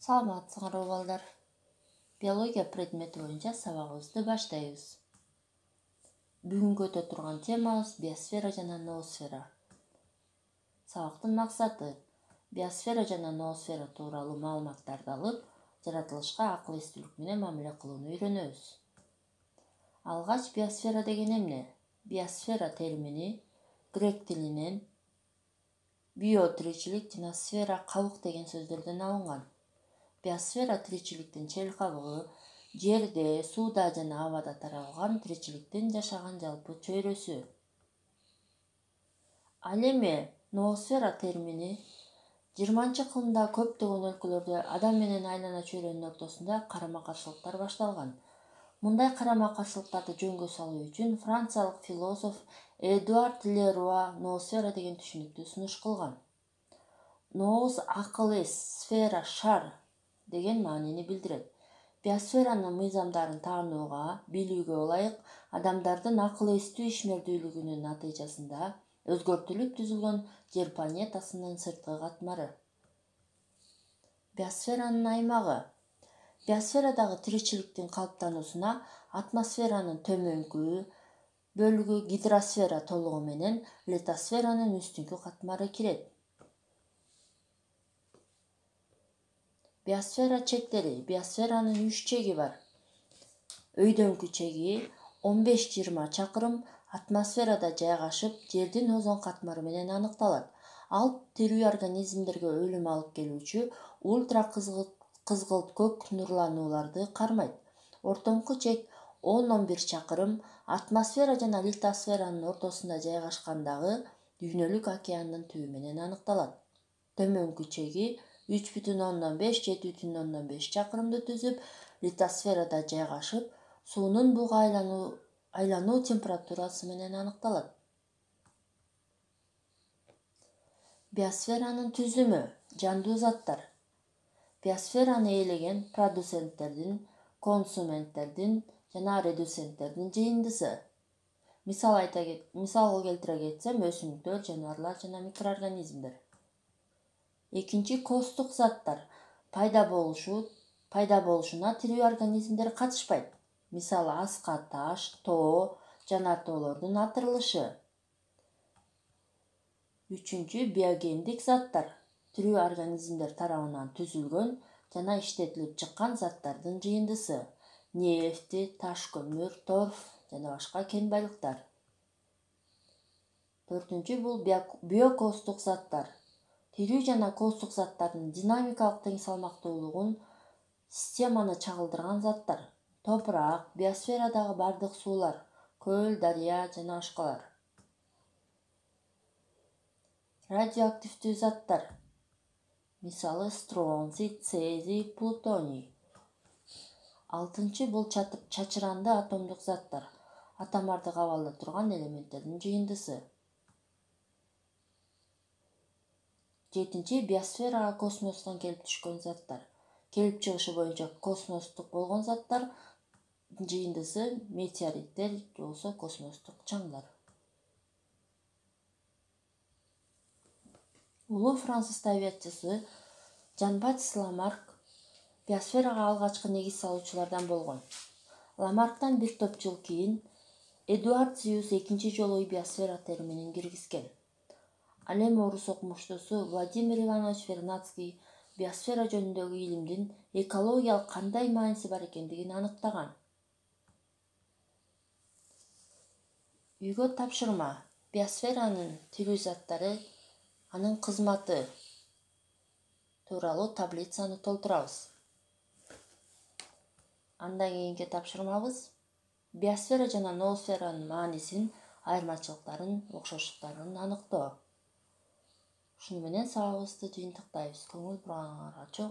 Саламатсыңарбы балдар. Биология предмети боюнча сабагыбызды баштайбыз. Бүгүнкү өтө турган темабыз биосфера жана ноосфера. Сабактын максаты биосфера жана ноосфера тууралуу маалыматтарды алып, жаратылышка акыл эстүүлүк менен мамиле кылууну үйрөнөбүз. Алгач биосфера деген эмне? Биосфера термини грек тилинен био тиричилик жана сфера кабык деген сөздөрдөн алынган. Биосфера тиричиликтин чел кабыгы, жерде, сууда жана абада таралган тиричиликтин жашаган жалпы чөйрөсү. Ал эми ноосфера термини 20-кылымда көптөгөн өлкөлөрдө адам менен айлана чөйрөнүн ортосунда карама-каршылыктар башталган. Мындай карама-каршылыктарды жөнгө салуу үчүн франциялык философ Эдуард Леруа ноосфера деген түшүнүктү сунуш кылган. Ноос акыл эс, сфера шар деген маанини билдирет. Биосферанын мыйзамдарын таанууга, билүүгө ылайык адамдардын акыл эстүү ишмердүүлүгүнүн натыйжасында өзгөртүлүп түзүлгөн жер планетасынын сырткы катмары. Биосферанын аймагы. Биосферадагы тиричиликтин калыптануусуна атмосферанын төмөнкү бөлүгү гидросфера толугу менен литосферанын үстүңкү катмары кирет. Биосфера чектери. Биосферанын 3 чеги бар. Өйдөңкү чеги 15-20 чакырым атмосферада жайгашып, жердин озон катмары менен аныкталат. Ал тирүү организмдерге өлүм алып келүүчү ультра кызгылт көк нурланууларды кармайт. Ортоңку чек 10-11 чакырым атмосфера жана литосферанын ортосунда жайгашкандагы дүйнөлүк океандын түбү менен аныкталат. Төмөнкү чеги 3,5–7,5 чакырымды түзүп, литосферада жайгашып, суунун буга айлануу температурасы менен аныкталат. Биосферанын түзүмү. Жандуу заттар. Биосфераны ээлеген продуценттердин, консументтердин жана редуценттердин жыйындысы. Мисал келтире кетсем, өсүмдүктөр, жаныбарлар жана микроорганизмдер. Экинчи косттук заттар. Пайда болушуна тирүү организмдер катышпайт. Мисалы аска таш, тоо, жанартоолордун атырылышы. Үчүнчү биогендик заттар. Тирүү организмдер тарабынан түзүлгөн жана иштетилип чыккан заттардын жыйындысы. Нефти, таш көмүр, торф жана башка кен байлыктар. Төртүнчү бул биокосттук заттар. Тирүү жана косттук заттардын динамикалык тең салмактуулугун системаны чагылдырган заттар. Топурак, биосферадагы бардык суулар, көл, дарыя жана башкалар. Радиоактивдүү заттар. Мисалы стронций, цезий, плутоний. Алтынчы бул чачыранды атомдук заттар. Атомдорду кабылда турган элементтердин жыйындысы. Жетинчи биосферага космостон келип түшкөн заттар. Келип чыгышы боюнча космостук болгон заттар жыйындысы метеориттер же болбосо космостук чаңдар. Улуу француз табиятчысы Жан-Батист Ламарк биосферага алгачкы негиз салуучулардан болгон. Ламарктан бир топ жыл кийин Эдуард Зиус экинчи жолу биосфера терминин киргизген. Ал эми орус окумуштуусу Владимир Иванович Вернадский биосфера жөнүндөгү илимдин экологиялык кандай мааниси бар экендигин аныктаган. Үйгө тапшырма. Биосферанын тирүү заттары, анын кызматы тууралуу таблицаны толтурабыз. Андан кийинки тапшырмабыз биосфера жана ноосферанын маанисин, айырмачылыктарын, окшоштуктарын аныктоо. Ушуну менен сабагыбызды жыйынтыктайбыз. Көңүл бурганыңарга чоң